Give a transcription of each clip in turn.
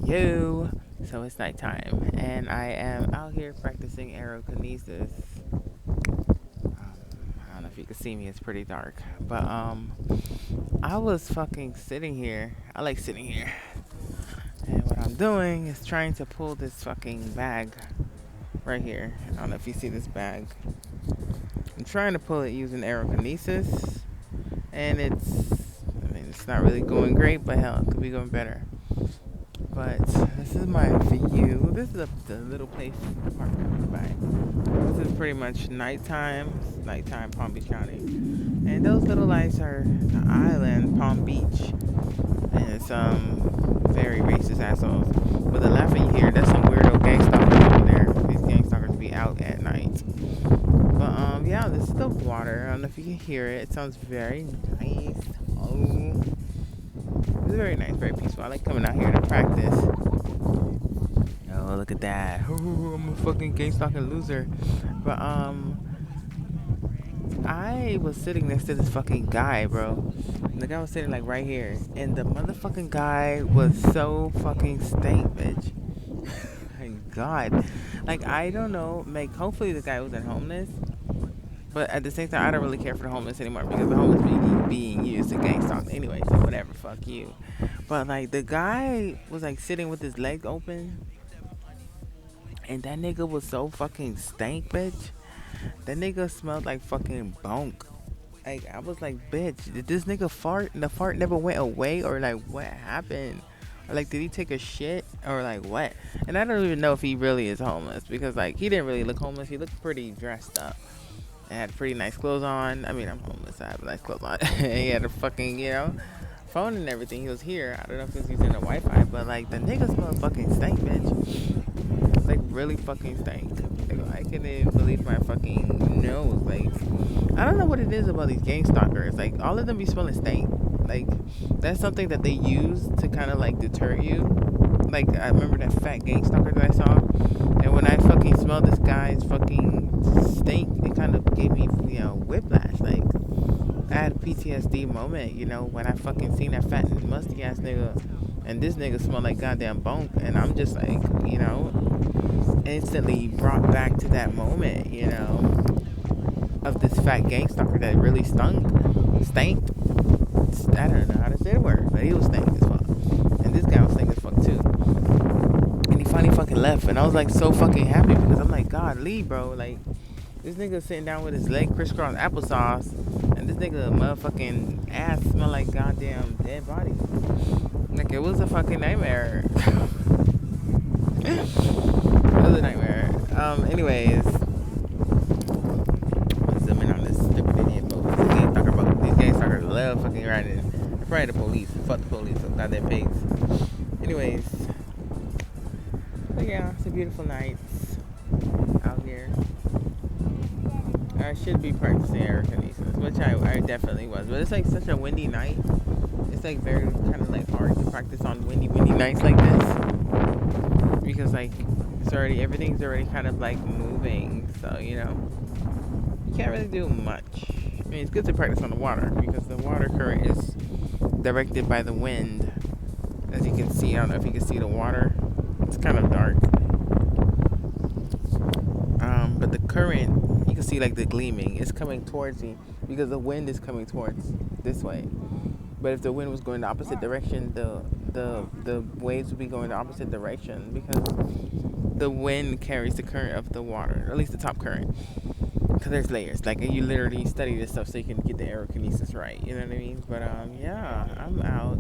Yo, so it's nighttime, and I am out here practicing aerokinesis. I don't know if you can see me; it's pretty dark. But I was fucking sitting here. I like sitting here, and what I'm doing is trying to pull this fucking bag right here. I don't know if you see this bag. I'm trying to pull it using aerokinesis, and it's not really going great, but hell, it could be going better. But this is my view. This is the little place park by. This is pretty much nighttime Palm Beach County. And those little lights are the island, Palm Beach. And it's very racist assholes. But the laughing you hear, that's some weirdo gang stalkers over there. These gang stalkers be out at night. But yeah, this is the water. I don't know if you can hear it. It sounds very nice. Oh, it's very nice, very peaceful. I like coming out here to practice. Oh, look at that. Ooh, I'm a fucking gang stalking loser. But I was sitting next to this fucking guy, bro. The guy was sitting like right here, and the motherfucking guy was so fucking stank, bitch. My God, like I don't know. Like hopefully the guy wasn't homeless, but at the same time I don't really care for the homeless anymore because the homeless being used to gang stalk anyway. So whatever, fuck you. But like the guy was like sitting with his legs open, and that nigga was so fucking stank, bitch. That nigga smelled like fucking bunk. Like I was like, bitch, did this nigga fart and the fart never went away, or like what happened? Or like did he take a shit or like what? And I don't even know if he really is homeless because like he didn't really look homeless. He looked pretty dressed up. And had pretty nice clothes on. I mean, I'm homeless. I have nice clothes on. He had a fucking, phone and everything. He was here. I don't know if he was using the Wi-Fi, but like the nigga smelled fucking stank, bitch. Like really fucking stank. Like, I can't even believe my fucking nose. Like I don't know what it is about these gang stalkers. Like all of them be smelling stank. Like that's something that they use to kind of like deter you. Like I remember that fat gang stalker that I saw, and when I fucking smelled this guy's fucking stink, it kind of gave me whiplash. Like I had a PTSD moment, when I fucking seen that fat and musty ass nigga, and this nigga smelled like goddamn bunk, and I'm just like, instantly brought back to that moment, of this fat gang stalker that really stank. I don't know how to say the word, but he was stank as fuck, and this guy was stank as fuck too. And he finally fucking left, and I was like so fucking happy because I'm like, God, leave, bro. Like this nigga sitting down with his leg crisscross applesauce, and this nigga motherfucking ass smell like goddamn dead body. Like it was a fucking nightmare. It was a nightmare. Anyways, let's zoom in on this stupid idiot boat. This gang stalker boat. These gang stalkers love fucking riding. They're probably the police. Fuck the police. So goddamn pigs. Anyways, but yeah, it's a beautiful night out here. I should be practicing aerokinesis, which I definitely was. But it's like such a windy night. It's like very kind of like hard to practice on windy nights like this because like everything's already kind of like moving. So you can't really do much. I mean, it's good to practice on the water because the water current is directed by the wind. As you can see, I don't know if you can see the water. It's kind of dark. But the current, you can see like the gleaming. It's coming towards me because the wind is coming towards this way. But if the wind was going the opposite direction, the waves would be going the opposite direction because the wind carries the current of the water, or at least the top current. Because there's layers. Like you literally study this stuff so you can get the aerokinesis right. You know what I mean? But yeah, I'm out.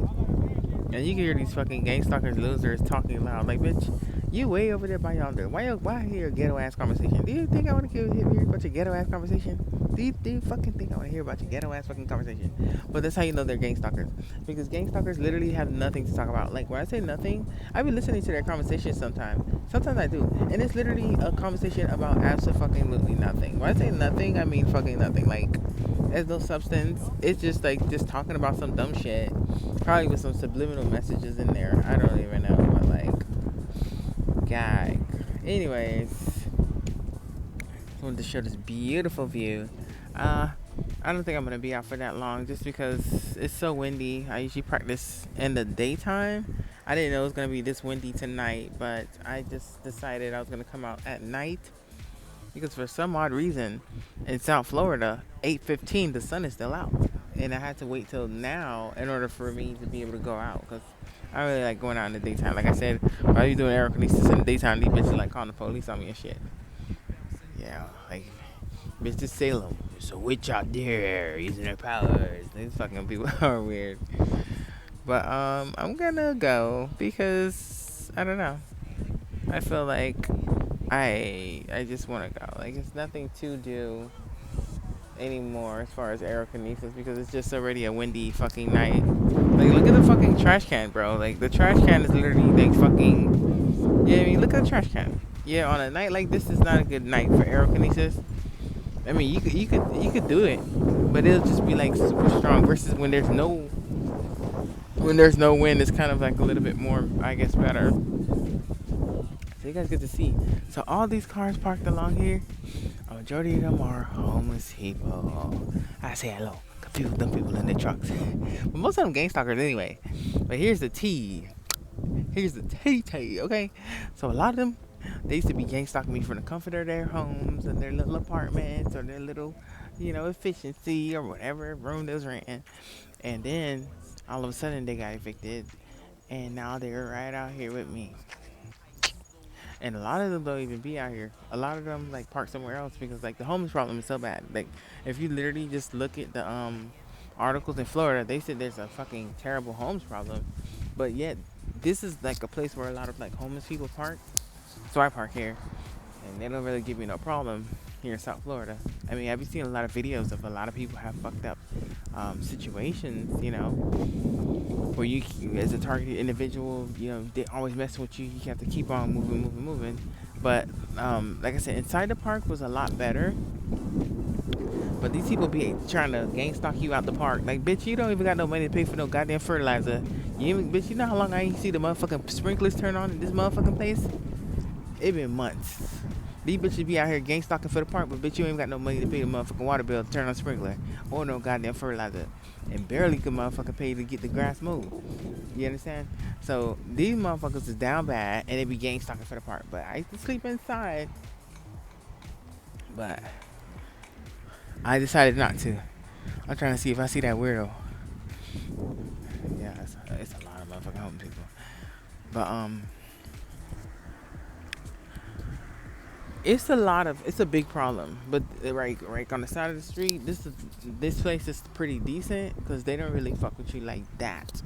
And you can hear these fucking gang stalkers losers talking loud. Like, bitch, you way over there by yonder. Why hear a ghetto ass conversation? Do you think I want to hear about your ghetto ass conversation? Do you fucking think I want to hear about your ghetto ass fucking conversation? But that's how you know they're gang stalkers. Because gang stalkers literally have nothing to talk about. Like, when I say nothing, I be listening to their conversations sometimes. Sometimes I do. And it's literally a conversation about absolutely nothing. When I say nothing, I mean fucking nothing. Like, there's no substance. It's just like just talking about some dumb shit. Probably with some subliminal messages in there. I don't even know. But like, gag. Anyways, I wanted to show this beautiful view. I don't think I'm gonna be out for that long just because it's so windy. I usually practice in the daytime. I didn't know it was gonna be this windy tonight, but I just decided I was gonna come out at night because for some odd reason in South Florida, 8:15 the sun is still out, and I had to wait till now in order for me to be able to go out because I really like going out in the daytime. Like I said, while I was doing aerokinesis in the daytime, these bitches like calling the police on me and shit. Yeah, like Mr. Salem, there's a witch out there using her powers. These fucking people are weird. But I'm gonna go because I don't know. I feel like I just want to go. Like it's nothing to do anymore as far as aerokinesis because it's just already a windy fucking night. Like look at the fucking trash can, bro. Like the trash can is literally like fucking. Yeah, I mean look at the trash can. Yeah, on a night like this is not a good night for aerokinesis. I mean you could do it, but it'll just be like super strong versus when there's no wind. It's kind of like a little bit more, I guess, better. So you guys get to see. So all these cars parked along here, a majority of them are homeless people. I say hello. Them people in their trucks. But most of them gang stalkers anyway. But here's the tea. Here's the tea, okay? So a lot of them, they used to be gang stalking me from the comfort of their homes and their little apartments or their little, efficiency or whatever room they was renting. And then all of a sudden they got evicted. And now they're right out here with me. And a lot of them don't even be out here. A lot of them like park somewhere else because like the homeless problem is so bad. Like if you literally just look at the articles in Florida, they said there's a fucking terrible homeless problem. But yet this is like a place where a lot of like homeless people park. So I park here and they don't really give me no problem here in South Florida. I mean, I've been seeing a lot of videos of a lot of people have fucked up situations, where you, as a targeted individual, they always messing with you. You have to keep on moving. But like I said, inside the park was a lot better. But these people be trying to gang stalk you out the park. Like, bitch, you don't even got no money to pay for no goddamn fertilizer. Bitch, you know how long I ain't see the motherfucking sprinklers turn on in this motherfucking place? It been months. These bitches be out here gang stalking for the park, but bitch, you ain't got no money to pay the motherfucking water bill to turn on sprinkler or no goddamn fertilizer, and barely could motherfucking pay to get the grass mowed. You understand? So these motherfuckers is down bad, and they be gang stalking for the park. But I used to sleep inside, but I decided not to. I'm trying to see if I see that weirdo. Yeah, it's a lot of motherfucking homeless people, but it's a big problem. But right on the side of the street, this place is pretty decent because they don't really fuck with you like that.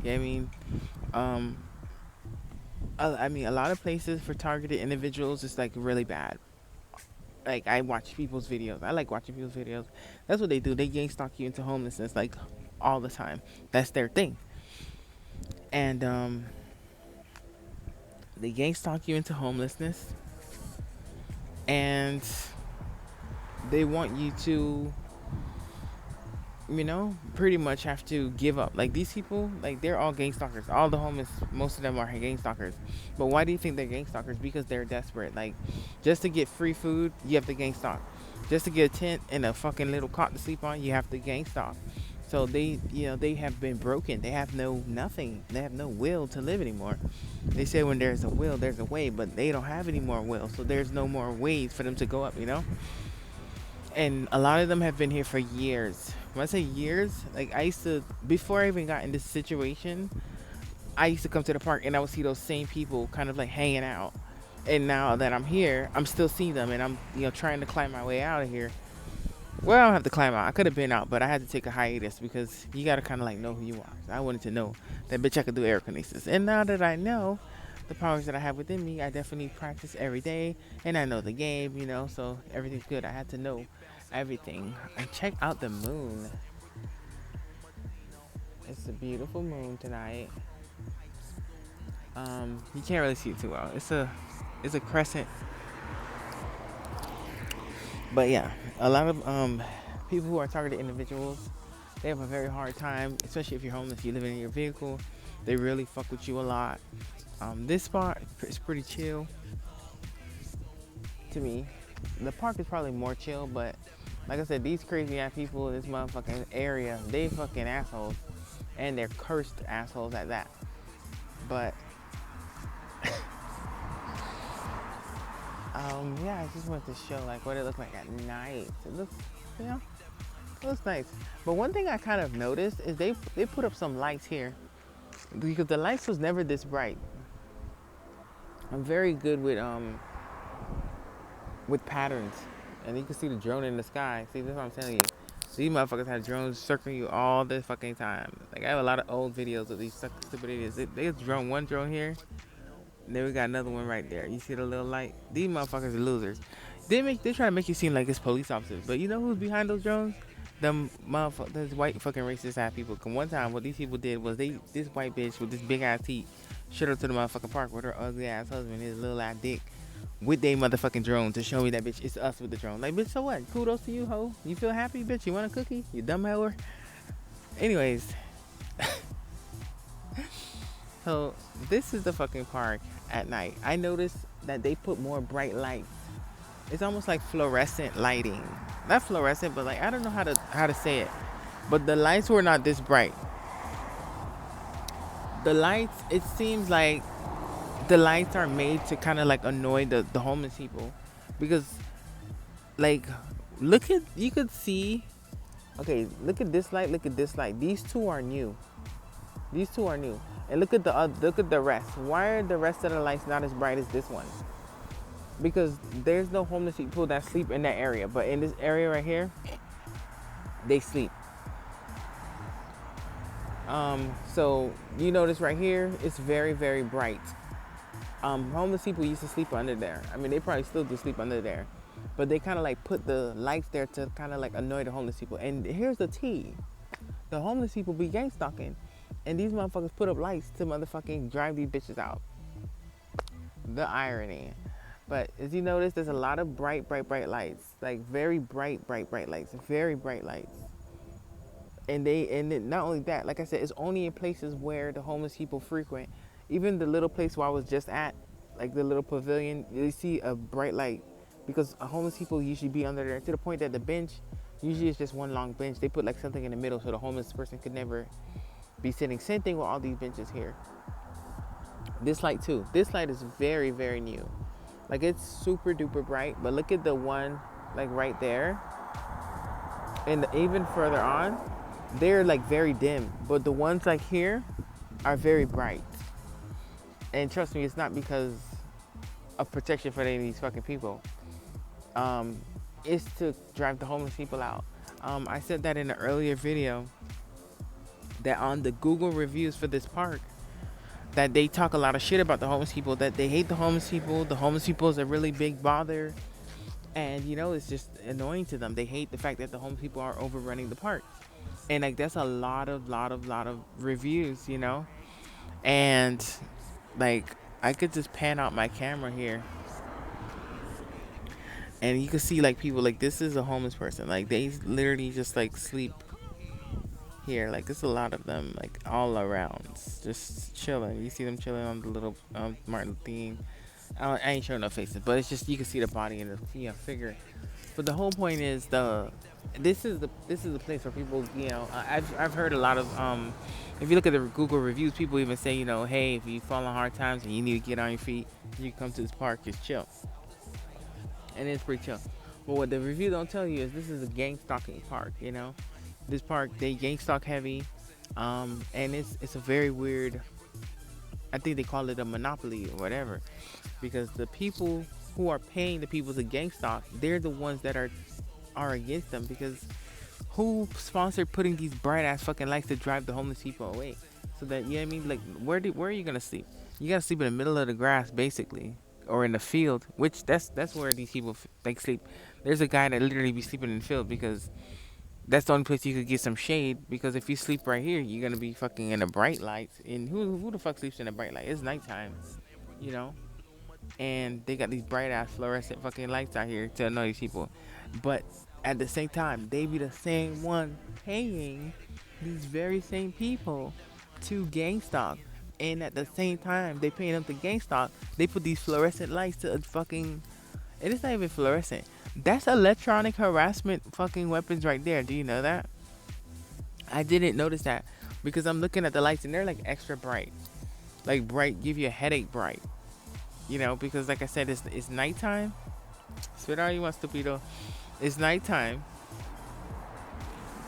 You know what I mean? I mean, a lot of places for targeted individuals is like really bad. Like I watch people's videos. I like watching people's videos. That's what they do. They gang stalk you into homelessness like all the time. That's their thing. And they gang stalk you into homelessness, and they want you to, pretty much have to give up. Like these people, like they're all gang stalkers. All the homeless, most of them are gang stalkers. But why do you think they're gang stalkers? Because they're desperate. Like just to get free food, you have to gang stalk. Just to get a tent and a fucking little cot to sleep on, you have to gang stalk. So they have been broken. They have nothing. They have no will to live anymore. They say when there's a will, there's a way, but they don't have any more will. So there's no more ways for them to go up, And a lot of them have been here for years. When I say years, like I used to, before I even got in this situation, I used to come to the park and I would see those same people kind of like hanging out. And now that I'm here, I'm still seeing them, and I'm trying to climb my way out of here. Well, I don't have to climb out. I could have been out, but I had to take a hiatus because you got to kind of like know who you are. So I wanted to know that bitch I could do aerokinesis. And now that I know the powers that I have within me, I definitely practice every day, and I know the game, so everything's good. I had to know everything. And check out the moon. It's a beautiful moon tonight. You can't really see it too well. It's a crescent. But yeah, a lot of people who are targeted individuals, they have a very hard time, especially if you're homeless, you're living in your vehicle. They really fuck with you a lot. This spot is pretty chill to me. The park is probably more chill, but like I said, these crazy ass people in this motherfucking area, they fucking assholes, and they're cursed assholes at that. But yeah, I just wanted to show like what it looked like at night. It looks, you know, it looks nice. But one thing I kind of noticed is they put up some lights here because the lights was never this bright. I'm very good with patterns, and you can see the drone in the sky. See, that's what I'm telling you. These motherfuckers had drones circling you all the fucking time. Like I have a lot of old videos of these stupid idiots. They drone one drone here, and then we got another one right there. You see the little light? These motherfuckers are losers. They try to make you seem like it's police officers, but you know who's behind those drones? Them motherfuckers, those white fucking racist ass people. Cause one time what these people did was this white bitch with this big ass teeth showed up to the motherfucking park with her ugly ass husband, his little ass dick, with they motherfucking drone to show me that bitch it's us with the drone. Like bitch, so what? Kudos to you, ho. You feel happy, bitch? You want a cookie? You dumb hoer. Anyways, so this is the fucking park at night. I noticed that they put more bright lights. It's almost like fluorescent lighting. Not fluorescent, but like I don't know how to say it. But the lights were not this bright. The lights, it seems like the lights are made to kind of like annoy the homeless people, because like you could see, okay, look at this light, look at this light. These two are new. And look at the rest. Why are the rest of the lights not as bright as this one? Because there's no homeless people that sleep in that area, but in this area right here, they sleep. So you notice right here, it's very, very bright. Homeless people used to sleep under there. I mean, they probably still do sleep under there, but they kind of like put the lights there to kind of like annoy the homeless people. And here's the tea: the homeless people be gang stalking, and these motherfuckers put up lights to motherfucking drive these bitches out. The irony. But as you notice, there's a lot of bright lights, like very bright lights, very bright lights. And not only that, like I said, it's only in places where the homeless people frequent. Even the little place where I was just at, like the little pavilion, you see a bright light, because homeless people usually be under there, to the point that the bench usually is just one long bench. They put like something in the middle so the homeless person could never be sitting. Same thing with all these benches here. This light too. This light is very, very new. Like it's super duper bright, but look at the one like right there, and even further on, they're like very dim. But the ones like here are very bright. And trust me, it's not because of protection for any of these fucking people. It's to drive the homeless people out. I said that in an earlier video, that on the Google reviews for this park, that they talk a lot of shit about the homeless people, that they hate the homeless people. The homeless people is a really big bother. And, you know, it's just annoying to them. They hate the fact that the homeless people are overrunning the park. And, like, that's a lot of reviews, you know? And, like, I could just pan out my camera here. And you can see, like, people, like, this is a homeless person. Like, they literally just, like, sleep here. Like, there's a lot of them, like, all around, just chilling. You see them chilling on the little Martin theme. I ain't showing no faces, but it's just, you can see the body and the figure. But the whole point is, this is the place where people, you know, I've heard a lot of, if you look at the Google reviews, people even say, you know, hey, if you fall on hard times and you need to get on your feet, you come to this park, just chill. And it's pretty chill. But what the review don't tell you is this is a gang stalking park, you know? This park, they gang stalk heavy, and it's a very weird, I think they call it a monopoly or whatever, because the people who are paying the people to gang stalk, they're the ones that are against them, because who sponsored putting these bright ass fucking lights to drive the homeless people away? So that, you know what I mean? Like, where are you gonna sleep? You gotta sleep in the middle of the grass, basically, or in the field, which that's where these people like sleep. There's a guy that literally be sleeping in the field because that's the only place you could get some shade, because if you sleep right here, you're gonna be fucking in the bright lights. And who the fuck sleeps in the bright light? It's nighttime, you know? And they got these bright ass fluorescent fucking lights out here to annoy these people. But at the same time, they be the same one paying these very same people to gang stalk. And at the same time they paying them to gang stalk, they put these fluorescent lights to fucking, and it's not even fluorescent. That's electronic harassment fucking weapons right there. Do you know that? I didn't notice that because I'm looking at the lights and they're like extra bright. like bright, give you a headache bright. You know, because like I said, it's nighttime. Spit all you want, stupido. It's nighttime,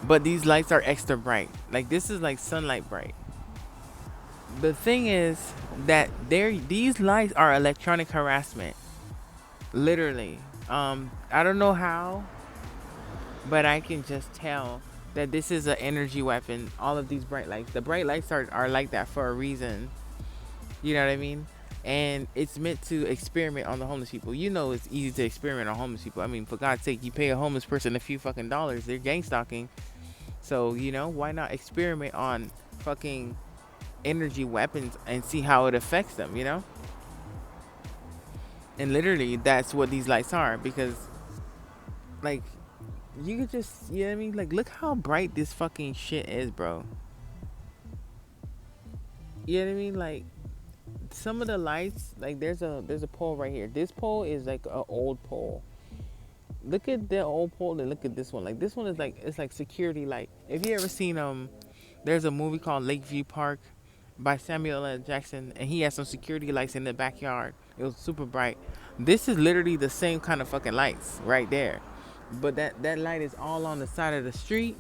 but these lights are extra bright. Like this is like sunlight bright. The thing is that these lights are electronic harassment. Literally. I don't know how, but I can just tell that this is an energy weapon. All of these bright lights. The bright lights are like that for a reason. You know what I mean? And it's meant to experiment on the homeless people. You know it's easy to experiment on homeless people. I mean, for God's sake, you pay a homeless person a few fucking dollars. They're gang stalking. So, you know, why not experiment on fucking energy weapons and see how it affects them, you know? And literally, that's what these lights are. Because, like, you could just, you know what I mean? Like, look how bright this fucking shit is, bro. You know what I mean? Like, some of the lights, like there's a pole right here. This pole is like an old pole. Look at the old pole and look at this one. Like this one is like, it's like security light. If you ever seen there's a movie called Lakeview Park by Samuel L. Jackson, and he has some security lights in the backyard. It was super bright. This is literally the same kind of fucking lights right there, but that light is all on the side of the street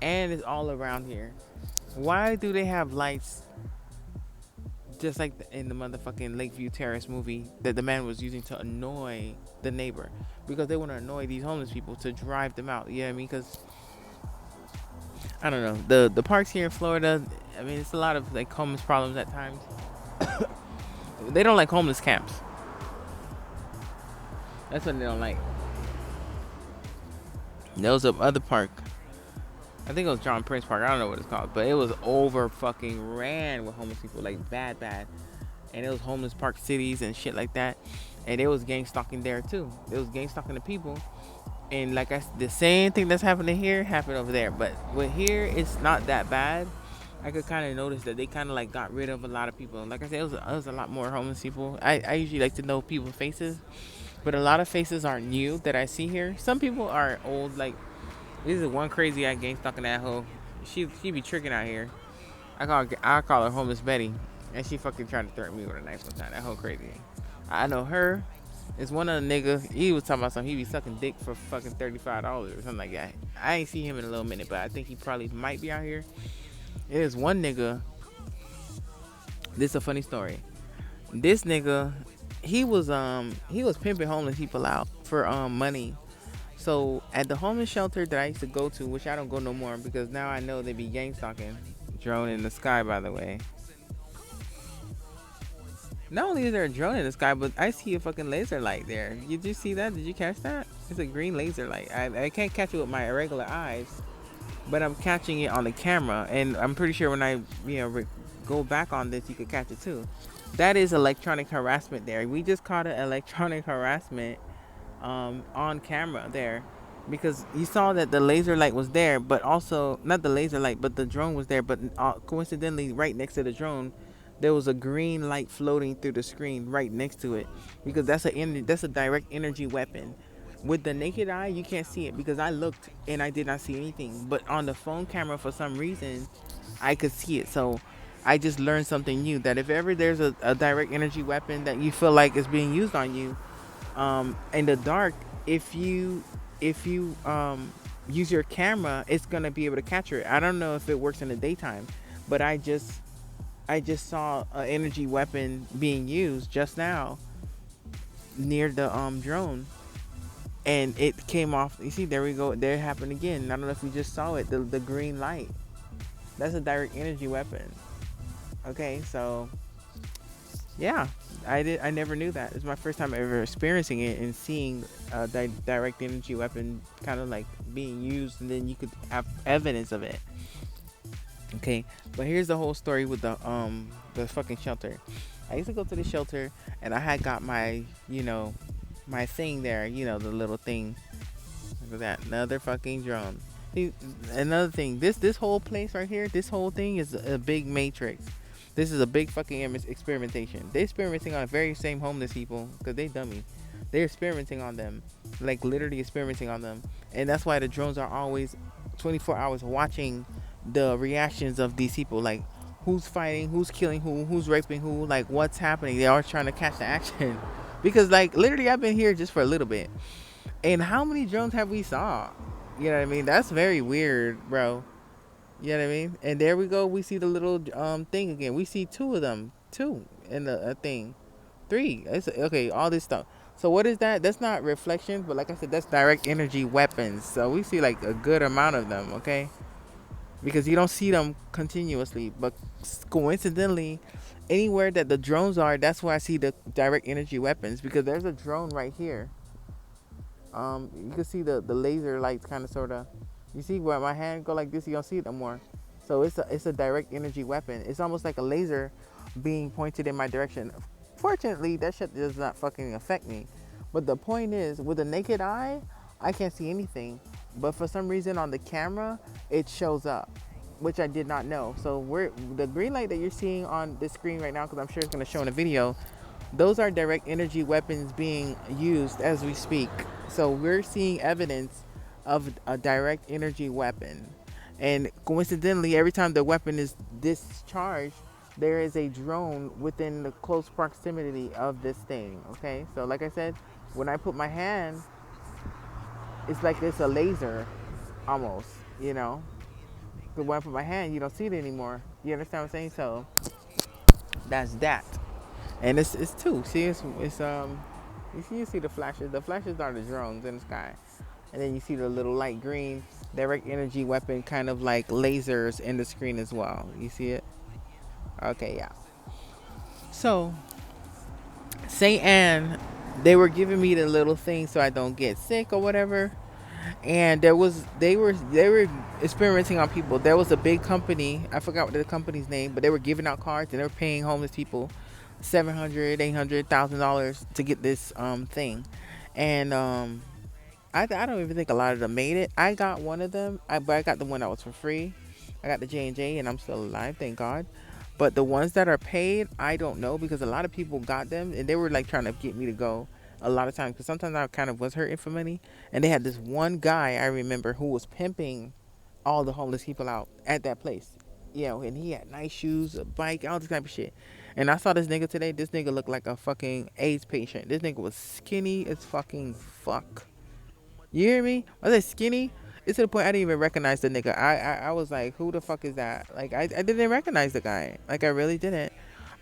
and it's all around here. Why do they have lights just like in the motherfucking Lakeview Terrace movie that the man was using to annoy the neighbor? Because they want to annoy these homeless people to drive them out. You know what I mean? Because I don't know, the parks here in Florida, I mean, it's a lot of like homeless problems at times. They don't like homeless camps. That's what they don't like. There was a other park, I think it was John Prince Park. I don't know what it's called, but it was over fucking ran with homeless people, like bad. And it was homeless park cities and shit like that. And it was gang stalking there too. It was gang stalking the people. And like the same thing that's happening here happened over there. But with here, it's not that bad. I could kind of notice that they kind of like got rid of a lot of people. Like I said, it was a lot more homeless people. I usually like to know people's faces, but a lot of faces are new that I see here. Some people are old, like. This is one crazy ass gang stalking that hoe. She be tricking out here. I call her homeless Betty, and she fucking tried to threaten me with a knife one time. That hoe crazy. I know her. It's one of the niggas. He was talking about something. He be sucking dick for fucking $35 or something like that. I ain't see him in a little minute, but I think he probably might be out here. There's one nigga. This is a funny story. This nigga, he was pimping homeless people out for money. So at the homeless shelter that I used to go to, which I don't go no more because now I know they be gang stalking. Drone in the sky, by the way. Not only is there a drone in the sky, but I see a fucking laser light there. Did you see that? Did you catch that? It's a green laser light. I can't catch it with my regular eyes, but I'm catching it on the camera, and I'm pretty sure when I go back on this, you could catch it too. That is electronic harassment there. We just caught it electronic harassment on camera there, because you saw that the laser light was there, but also not the laser light, but the drone was there. But coincidentally, right next to the drone, there was a green light floating through the screen right next to it, because that's a direct energy weapon. With the naked eye, you can't see it because I looked and I did not see anything. But on the phone camera, for some reason, I could see it. So I just learned something new, that if ever there's a direct energy weapon that you feel like is being used on you, in the dark, if you use your camera, it's gonna be able to capture it. I don't know if it works in the daytime, but I just saw an energy weapon being used just now near the drone, and it came off. You see, there we go. There it happened again. I don't know if you just saw it. The green light. That's a direct energy weapon. Okay, so yeah, I never knew that. It's my first time ever experiencing it and seeing a direct energy weapon kind of like being used, and then you could have evidence of it. Okay, but here's the whole story with the fucking shelter. I used to go to the shelter, and I had got my my thing there, the little thing. Look at that, another fucking drone. See, another thing, this whole place right here, this whole thing is a big matrix. This is a big fucking experimentation. They're experimenting on the very same homeless people because they dummy. They're experimenting on them, like literally experimenting on them, and that's why the drones are always 24 hours watching the reactions of these people. Like, who's fighting, who's killing who, who's raping who, like what's happening. They are trying to catch the action. Because like literally I've been here just for a little bit. And how many drones have we saw? You know what I mean? That's very weird, bro. You know what I mean? And there we go. We see the little thing again. We see two of them, two in the thing, three. It's okay. All this stuff. So what is that? That's not reflection, but like I said, that's direct energy weapons. So we see like a good amount of them. Okay, because you don't see them continuously, but coincidentally, anywhere that the drones are, that's where I see the direct energy weapons. Because there's a drone right here. You can see the laser lights kind of sort of. You see where my hand go like this, you don't see it no more. So it's a direct energy weapon. It's almost like a laser being pointed in my direction. Fortunately, that shit does not fucking affect me. But the point is, with the naked eye, I can't see anything. But for some reason on the camera, it shows up, which I did not know. So the green light that you're seeing on the screen right now, because I'm sure it's going to show in a video, those are direct energy weapons being used as we speak. So we're seeing evidence of a direct energy weapon. And coincidentally, every time the weapon is discharged, there is a drone within the close proximity of this thing. Okay, so like I said, when I put my hand, it's like it's a laser almost, you know. But when I put my hand, you don't see it anymore. You understand what I'm saying? So that's that. And it's two. See, you see the flashes. The flashes are the drones in the sky. And then you see the little light green direct energy weapon, kind of like lasers in the screen as well. You see it? Okay, yeah. So, St. Anne, they were giving me the little thing so I don't get sick or whatever. And they were experimenting on people. There was a big company, I forgot what the company's name, but they were giving out cards and they were paying homeless people $700, $800,000 to get this thing. And I don't even think a lot of them made it. I got one of them, but I got the one that was for free. I got the J&J and I'm still alive, thank God. But the ones that are paid, I don't know, because a lot of people got them and they were like trying to get me to go a lot of times, because sometimes I kind of was hurting for money. And they had this one guy I remember who was pimping all the homeless people out at that place. You know, and he had nice shoes, a bike, all this type of shit. And I saw this nigga today. This nigga looked like a fucking AIDS patient. This nigga was skinny as fucking fuck. You hear me? I was like skinny. It's to the point I didn't even recognize the nigga. I was like, who the fuck is that? Like, I didn't recognize the guy. Like, I really didn't.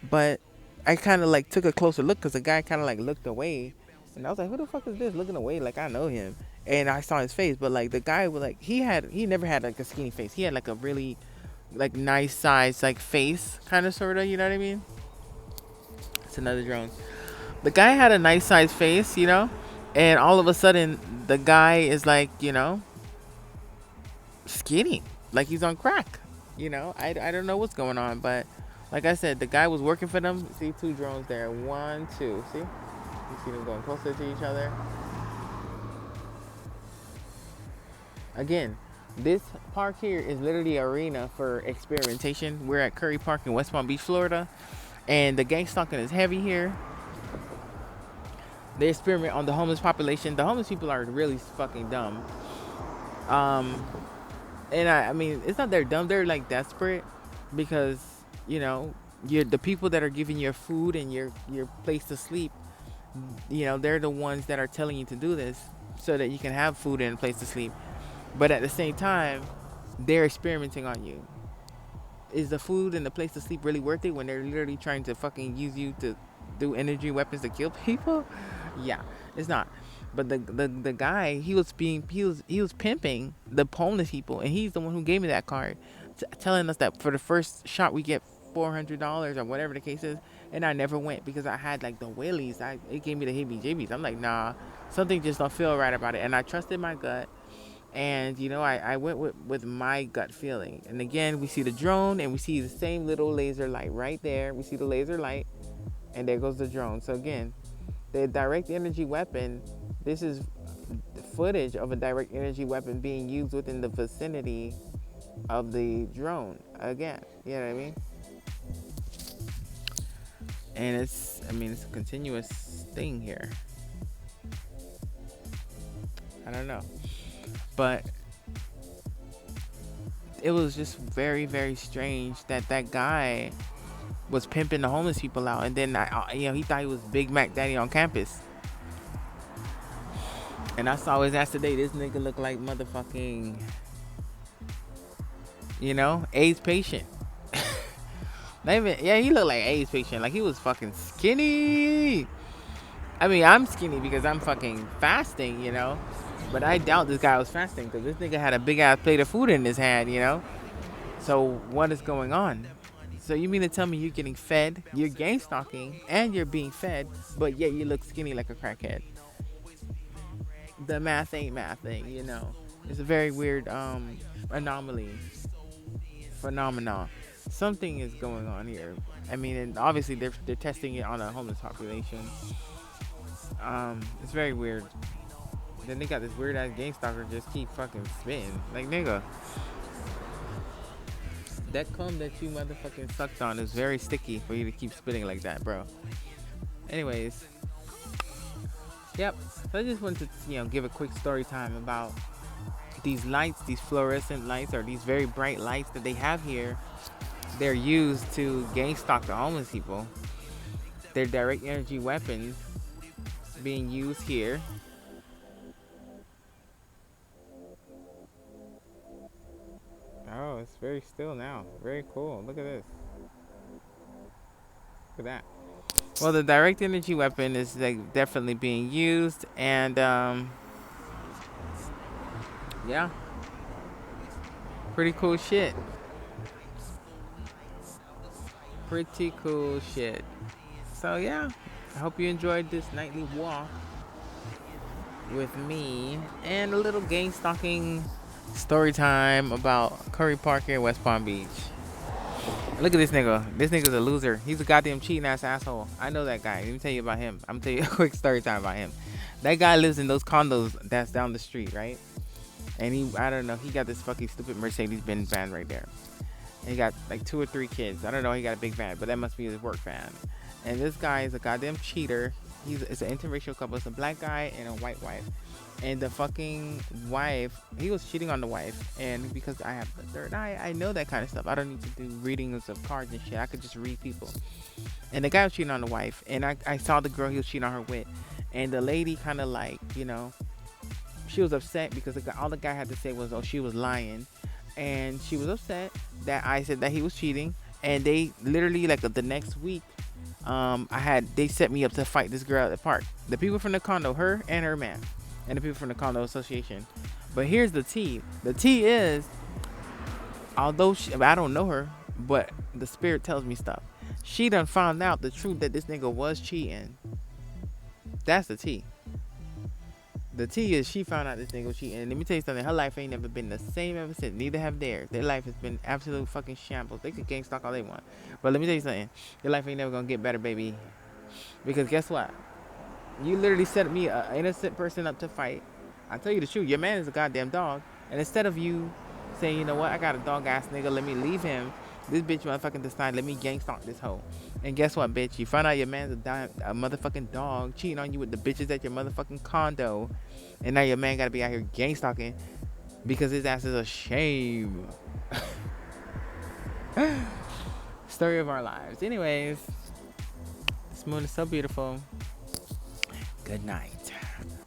But I kind of like took a closer look because the guy kind of like looked away. And I was like, who the fuck is this looking away? Like, I know him. And I saw his face. But like the guy was like, he never had like a skinny face. He had like a really like nice size like face kind of sort of, you know what I mean? It's another drone. The guy had a nice size face, you know? And all of a sudden, the guy is like, you know, skinny, like he's on crack. You know, I don't know what's going on, but like I said, the guy was working for them. See two drones there, 1, 2. See, you see them going closer to each other. Again, this park here is literally an arena for experimentation. We're at Curry Park in West Palm Beach, Florida, and the gang stalking is heavy here. They experiment on the homeless population. The homeless people are really fucking dumb. And I mean, it's not they're dumb. They're like desperate because, you know, the people that are giving your food and your place to sleep, you know, they're the ones that are telling you to do this so that you can have food and a place to sleep. But at the same time, they're experimenting on you. Is the food and the place to sleep really worth it when they're literally trying to fucking use you to do energy weapons to kill people? Yeah, it's not. But the guy, he was pimping the homeless people, and he's the one who gave me that card, telling us that for the first shot we get $400 or whatever the case is. And I never went because I had like the willies. It gave me the heebie-jeebies. I'm like, nah, something just don't feel right about it. And I trusted my gut. And, you know, I went with my gut feeling. And again, we see the drone and we see the same little laser light right there. We see the laser light and there goes the drone. So again, the direct energy weapon, this is footage of a direct energy weapon being used within the vicinity of the drone. Again, you know what I mean? And it's a continuous thing here. I don't know. But it was just very, very strange that that guy was pimping the homeless people out, and then he thought he was Big Mac Daddy on campus. And I saw his ass today. This nigga look like motherfucking, AIDS patient. Not even, yeah, he looked like AIDS patient. Like he was fucking skinny. I mean, I'm skinny because I'm fucking fasting. But I doubt this guy was fasting because this nigga had a big ass plate of food in his hand. So what is going on? So you mean to tell me you're getting fed, you're gang stalking, and you're being fed, but yet you look skinny like a crackhead? The math ain't mathing. It's a very weird anomaly, phenomenon. Something is going on here. I mean, and obviously they're testing it on a homeless population. It's very weird. Then they got this weird ass gang stalker just keep fucking spitting. Like, nigga, that cum that you motherfucking sucked on is very sticky for you to keep spitting like that, bro. Anyways, yep. So I just wanted to, give a quick story time about these lights, these fluorescent lights, or these very bright lights that they have here. They're used to gang stalk the homeless people. They're direct energy weapons being used here. Oh, it's very still now. Very cool. Look at this. Look at that. Well, the direct energy weapon is like definitely being used, and yeah, pretty cool shit. Pretty cool shit. So yeah, I hope you enjoyed this nightly walk with me and a little gang stalking story time about Curry Park here in West Palm Beach. Look at this nigga. This nigga's a loser. He's a goddamn cheating ass asshole. I know that guy. Let me tell you about him. I'm gonna tell you a quick story time about him. That guy lives in those condos that's down the street, right? And I don't know, he got this fucking stupid Mercedes-Benz van right there. And he got like 2 or 3 kids. I don't know, he got a big van, but that must be his work van. And this guy is a goddamn cheater. It's an interracial couple. It's a black guy and a white wife. And the fucking wife, he was cheating on the wife. And because I have the third eye, I know that kind of stuff. I don't need to do readings of cards and shit. I could just read people. And the guy was cheating on the wife. And I saw the girl he was cheating on her with. And the lady kind of like, she was upset because all the guy had to say was, oh, she was lying. And she was upset that I said that he was cheating. And they literally, like the next week, they set me up to fight this girl at the park. The people from the condo, her and her man, and the people from the condo association. But here's the tea. The tea is, although I don't know her, but the spirit tells me stuff. She done found out the truth that this nigga was cheating. That's the tea. The tea is she found out this nigga was cheating. And let me tell you something. Her life ain't never been the same ever since. Neither have theirs. Their life has been absolute fucking shambles. They could gang stalk all they want. But let me tell you something. Your life ain't never gonna get better, baby. Because guess what? You literally set me, an innocent person, up to fight. I tell you the truth. Your man is a goddamn dog. And instead of you saying, you know what? I got a dog ass nigga. Let me leave him. This bitch motherfucking decided, let me gang stalk this hoe. And guess what, bitch? You found out your man's a motherfucking dog cheating on you with the bitches at your motherfucking condo. And now your man gotta be out here gang stalking because his ass is a shame. Story of our lives. Anyways, this moon is so beautiful. Good night.